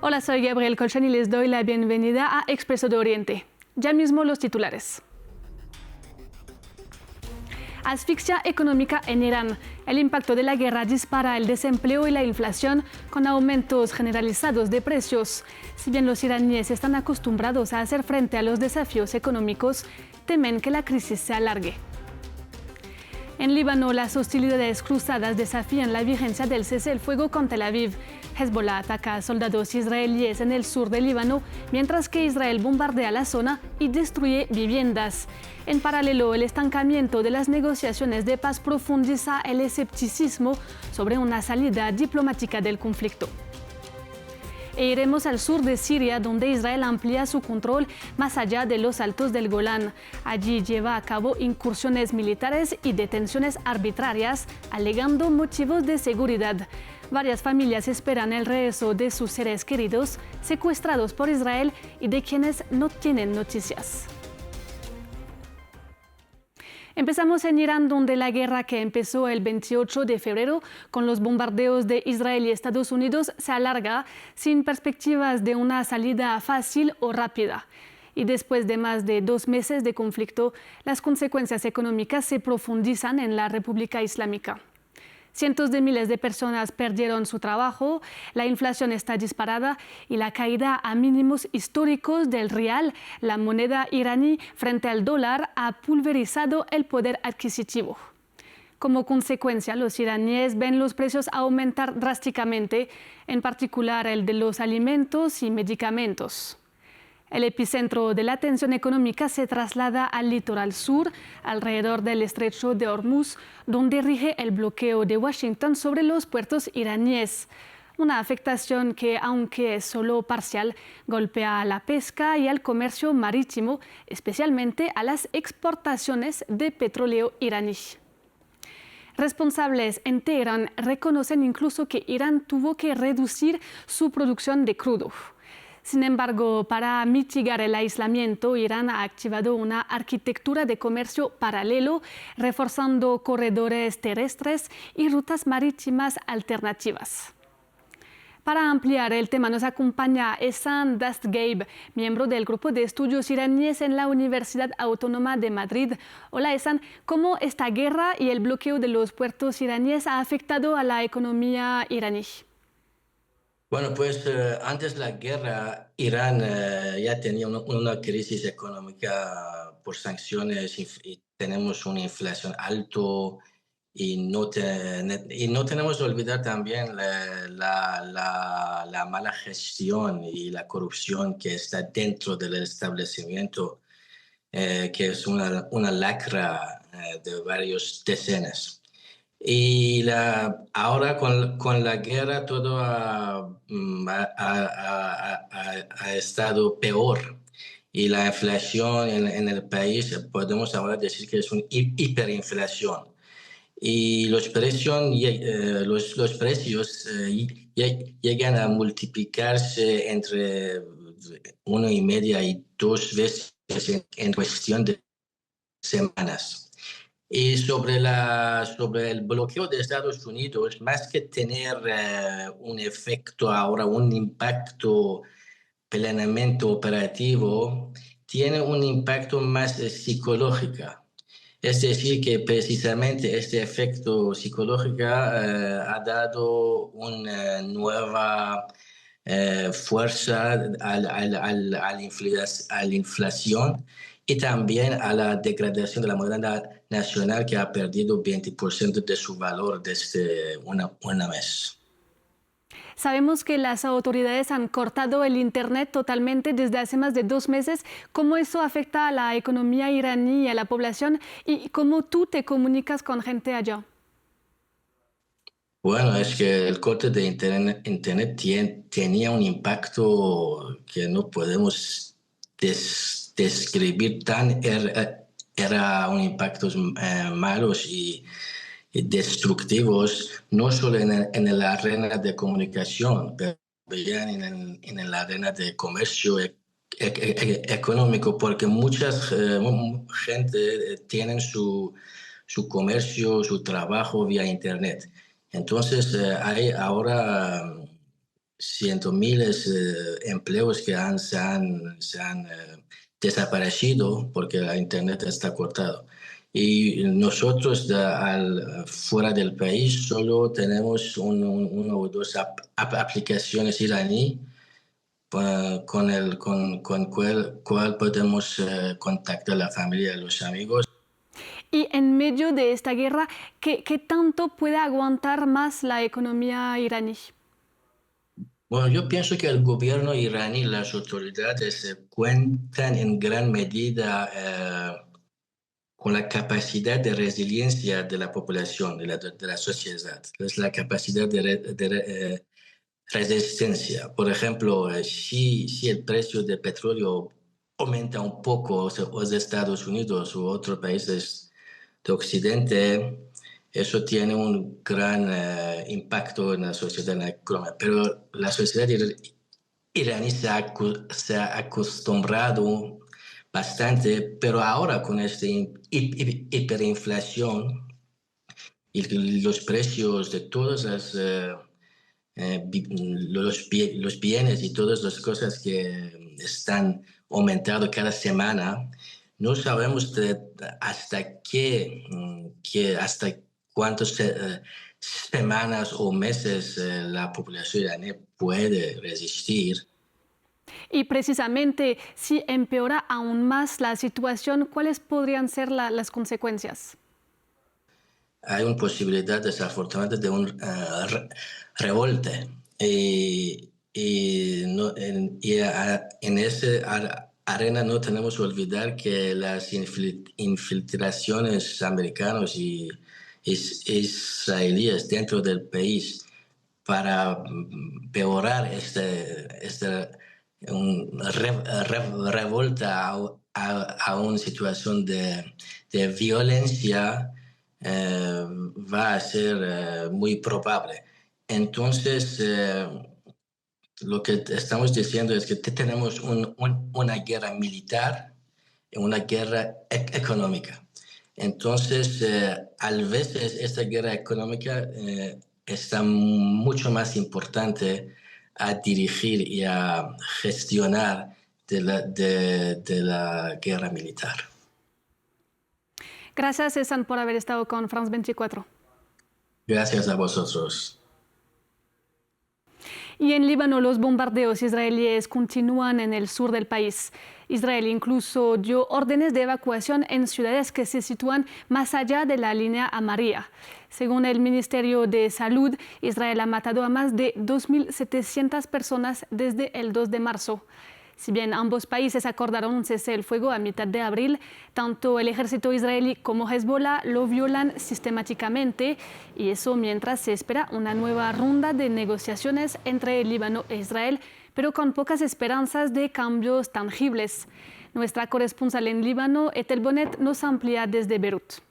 Hola, soy Gabriel Colchán y les doy la bienvenida a Expreso de Oriente. Ya mismo los titulares. Asfixia económica en Irán. El impacto de la guerra dispara el desempleo y la inflación con aumentos generalizados de precios. Si bien los iraníes están acostumbrados a hacer frente a los desafíos económicos, temen que la crisis se alargue. En Líbano, las hostilidades cruzadas desafían la vigencia del cese el fuego con Tel Aviv. Hezbollah ataca a soldados israelíes en el sur del Líbano, mientras que Israel bombardea la zona y destruye viviendas. En paralelo, el estancamiento de las negociaciones de paz profundiza el escepticismo sobre una salida diplomática del conflicto. E iremos al sur de Siria, donde Israel amplía su control más allá de los altos del Golán. Allí lleva a cabo incursiones militares y detenciones arbitrarias, alegando motivos de seguridad. Varias familias esperan el regreso de sus seres queridos secuestrados por Israel y de quienes no tienen noticias. Empezamos en Irán, donde la guerra que empezó el 28 de febrero con los bombardeos de Israel y Estados Unidos se alarga sin perspectivas de una salida fácil o rápida. Y después de más de 2 meses de conflicto, las consecuencias económicas se profundizan en la República Islámica. Cientos de miles de personas perdieron su trabajo, la inflación está disparada y la caída a mínimos históricos del rial, la moneda iraní, frente al dólar, ha pulverizado el poder adquisitivo. Como consecuencia, los iraníes ven los precios aumentar drásticamente, en particular el de los alimentos y medicamentos. El epicentro de la tensión económica se traslada al litoral sur, alrededor del estrecho de Hormuz, donde rige el bloqueo de Washington sobre los puertos iraníes. Una afectación que, aunque es solo parcial, golpea a la pesca y al comercio marítimo, especialmente a las exportaciones de petróleo iraní. Responsables en Teherán reconocen incluso que Irán tuvo que reducir su producción de crudo. Sin embargo, para mitigar el aislamiento, Irán ha activado una arquitectura de comercio paralelo, reforzando corredores terrestres y rutas marítimas alternativas. Para ampliar el tema nos acompaña Ehsan Dastgayb, miembro del Grupo de Estudios Iraníes en la Universidad Autónoma de Madrid. Hola Ehsan, ¿cómo esta guerra y el bloqueo de los puertos iraníes ha afectado a la economía iraní? Bueno, pues antes de la guerra, Irán ya tenía una crisis económica por sanciones y tenemos una inflación alto y no tenemos que olvidar también la mala gestión y la corrupción que está dentro del establecimiento, que es una lacra de varios decenas. Ahora con la guerra todo ha estado peor y la inflación en el país podemos ahora decir que es una hiperinflación y los precios llegan a multiplicarse entre 1,5 y 2 veces en cuestión de semanas. Y sobre el bloqueo de Estados Unidos, más que tener un efecto ahora, un impacto plenamente operativo, tiene un impacto más psicológico. Es decir, que precisamente este efecto psicológico ha dado una nueva fuerza a la inflación y también a la degradación de la moneda nacional, que ha perdido 20% de su valor desde un mes. Sabemos que las autoridades han cortado el Internet totalmente desde hace más de 2 meses. ¿Cómo eso afecta a la economía iraní y a la población? ¿Y cómo tú te comunicas con gente allá? Bueno, es que el corte de Internet tenía un impacto que no podemos describir era un impacto malos y destructivos, no solo en la arena de comunicación, pero también en la arena de comercio económico, porque mucha gente tienen su comercio, su trabajo vía Internet. Entonces, hay ahora cientos miles de empleos que se han desaparecido porque la internet está cortado. Y nosotros fuera del país solo tenemos uno o dos aplicaciones iraní con cual podemos contactar a la familia y los amigos. Y en medio de esta guerra, ¿qué tanto puede aguantar más la economía iraní? Bueno, yo pienso que el gobierno iraní, las autoridades cuentan en gran medida con la capacidad de resiliencia de la población, de la sociedad. Es la capacidad de resistencia. Por ejemplo, si el precio del petróleo aumenta un poco, o de Estados Unidos u otros países de Occidente, eso tiene un gran impacto en la sociedad, en la economía. Pero la sociedad iraní se ha acostumbrado bastante, pero ahora con esta hiperinflación y los precios de todas las los bienes y todas las cosas que están aumentando cada semana, no sabemos hasta cuántas semanas o meses la población iraní puede resistir. Y precisamente, si empeora aún más la situación, ¿cuáles podrían ser las consecuencias? Hay una posibilidad desafortunada de un revolte. En esa arena no tenemos que olvidar que las infiltraciones americanas y israelíes dentro del país para peorar esta revolta a una situación de violencia va a ser muy probable. Entonces, lo que estamos diciendo es que tenemos una guerra militar y una guerra económica. Entonces, a veces esta guerra económica está mucho más importante a dirigir y a gestionar de la guerra militar. Gracias, César, por haber estado con France 24. Gracias a vosotros. Y en Líbano, los bombardeos israelíes continúan en el sur del país. Israel incluso dio órdenes de evacuación en ciudades que se sitúan más allá de la línea amarilla. Según el Ministerio de Salud, Israel ha matado a más de 2.700 personas desde el 2 de marzo. Si bien ambos países acordaron un cese el fuego a mitad de abril, tanto el ejército israelí como Hezbollah lo violan sistemáticamente, y eso mientras se espera una nueva ronda de negociaciones entre el Líbano e Israel, pero con pocas esperanzas de cambios tangibles. Nuestra corresponsal en Líbano, Ethel Bonet, nos amplía desde Beirut.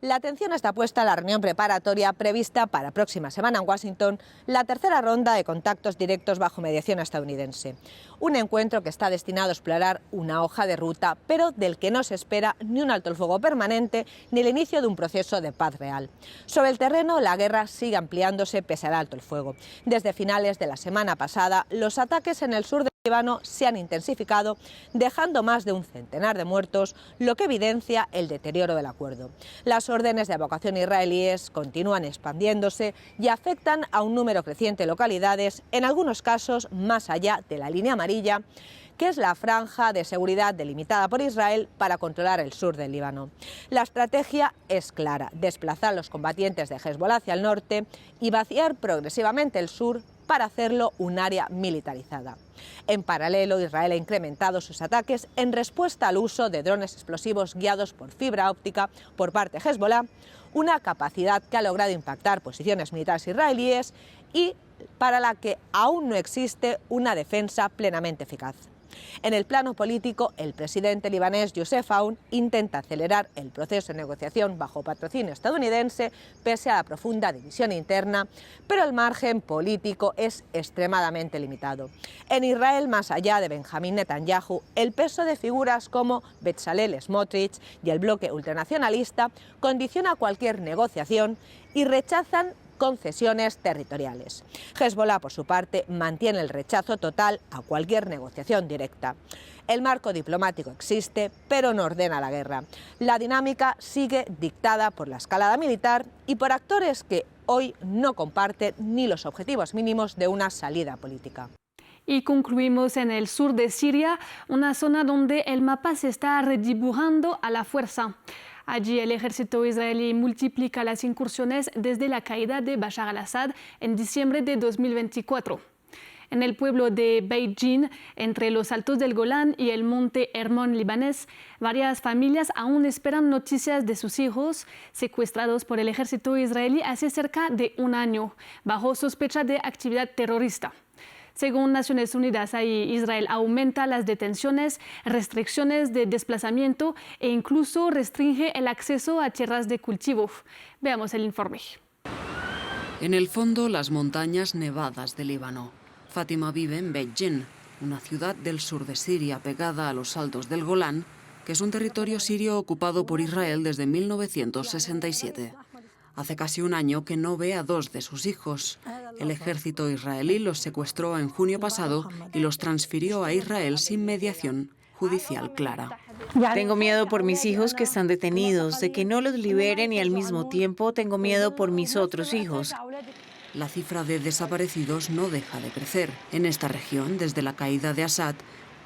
La atención está puesta a la reunión preparatoria prevista para próxima semana en Washington, la tercera ronda de contactos directos bajo mediación estadounidense. Un encuentro que está destinado a explorar una hoja de ruta, pero del que no se espera ni un alto el fuego permanente ni el inicio de un proceso de paz real. Sobre el terreno, la guerra sigue ampliándose pese al alto el fuego. Desde finales de la semana pasada, los ataques en el sur del Líbano se han intensificado, dejando más de un centenar de muertos, lo que evidencia el deterioro del acuerdo. Las órdenes de evacuación israelíes continúan expandiéndose y afectan a un número creciente de localidades, en algunos casos más allá de la línea amarilla, que es la franja de seguridad delimitada por Israel para controlar el sur del Líbano. La estrategia es clara: desplazar a los combatientes de Hezbollah hacia el norte y vaciar progresivamente el sur para hacerlo un área militarizada. En paralelo, Israel ha incrementado sus ataques en respuesta al uso de drones explosivos guiados por fibra óptica por parte de Hezbollah, una capacidad que ha logrado impactar posiciones militares israelíes y para la que aún no existe una defensa plenamente eficaz. En el plano político, el presidente libanés Youssef Aoun intenta acelerar el proceso de negociación bajo patrocinio estadounidense pese a la profunda división interna, pero el margen político es extremadamente limitado. En Israel, más allá de Benjamín Netanyahu, el peso de figuras como Bezalel Smotrich y el bloque ultranacionalista condiciona cualquier negociación y rechazan concesiones territoriales. Hezbollah, por su parte, mantiene el rechazo total a cualquier negociación directa. El marco diplomático existe, pero no ordena la guerra. La dinámica sigue dictada por la escalada militar y por actores que hoy no comparten ni los objetivos mínimos de una salida política. Y concluimos en el sur de Siria, una zona donde el mapa se está redibujando a la fuerza. Allí el ejército israelí multiplica las incursiones desde la caída de Bashar al-Assad en diciembre de 2024. En el pueblo de Beit Jin, entre los altos del Golán y el monte Hermón libanés, varias familias aún esperan noticias de sus hijos secuestrados por el ejército israelí hace cerca de un año, bajo sospecha de actividad terrorista. Según Naciones Unidas, Israel aumenta las detenciones, restricciones de desplazamiento e incluso restringe el acceso a tierras de cultivo. Veamos el informe. En el fondo, las montañas nevadas de Líbano. Fátima vive en Beit Jin, una ciudad del sur de Siria pegada a los altos del Golán, que es un territorio sirio ocupado por Israel desde 1967. Hace casi un año que no ve a dos de sus hijos. El ejército israelí los secuestró en junio pasado y los transfirió a Israel sin mediación judicial clara. Tengo miedo por mis hijos que están detenidos, de que no los liberen, y al mismo tiempo tengo miedo por mis otros hijos. La cifra de desaparecidos no deja de crecer. En esta región, desde la caída de Assad,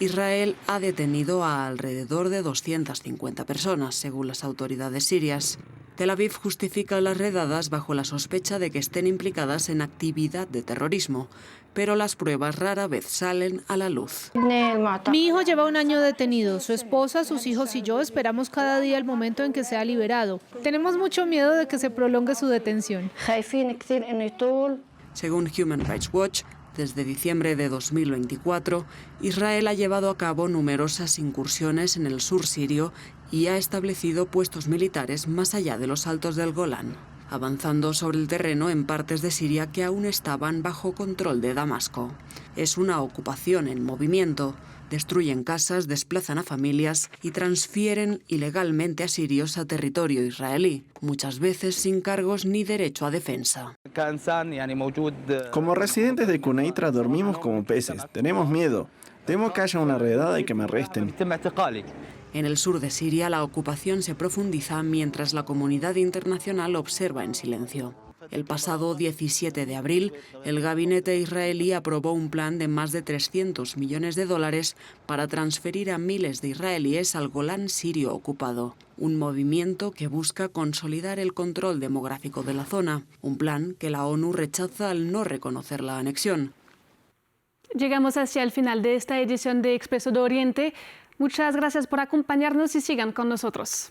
Israel ha detenido a alrededor de 250 personas, según las autoridades sirias. Tel Aviv justifica las redadas bajo la sospecha de que estén implicadas en actividad de terrorismo, pero las pruebas rara vez salen a la luz. Mi hijo lleva un año detenido. Su esposa, sus hijos y yo esperamos cada día el momento en que sea liberado. Tenemos mucho miedo de que se prolongue su detención. Según Human Rights Watch, desde diciembre de 2024, Israel ha llevado a cabo numerosas incursiones en el sur sirio y ha establecido puestos militares más allá de los altos del Golán, avanzando sobre el terreno en partes de Siria que aún estaban bajo control de Damasco. Es una ocupación en movimiento. Destruyen casas, desplazan a familias y transfieren ilegalmente a sirios a territorio israelí, muchas veces sin cargos ni derecho a defensa. Como residentes de Quneitra dormimos como peces, tenemos miedo. Temo que haya una redada y que me arresten. En el sur de Siria la ocupación se profundiza mientras la comunidad internacional observa en silencio. El pasado 17 de abril, el gabinete israelí aprobó un plan de más de $300 millones para transferir a miles de israelíes al Golán sirio ocupado. Un movimiento que busca consolidar el control demográfico de la zona. Un plan que la ONU rechaza al no reconocer la anexión. Llegamos hacia el final de esta edición de Expreso de Oriente. Muchas gracias por acompañarnos y sigan con nosotros.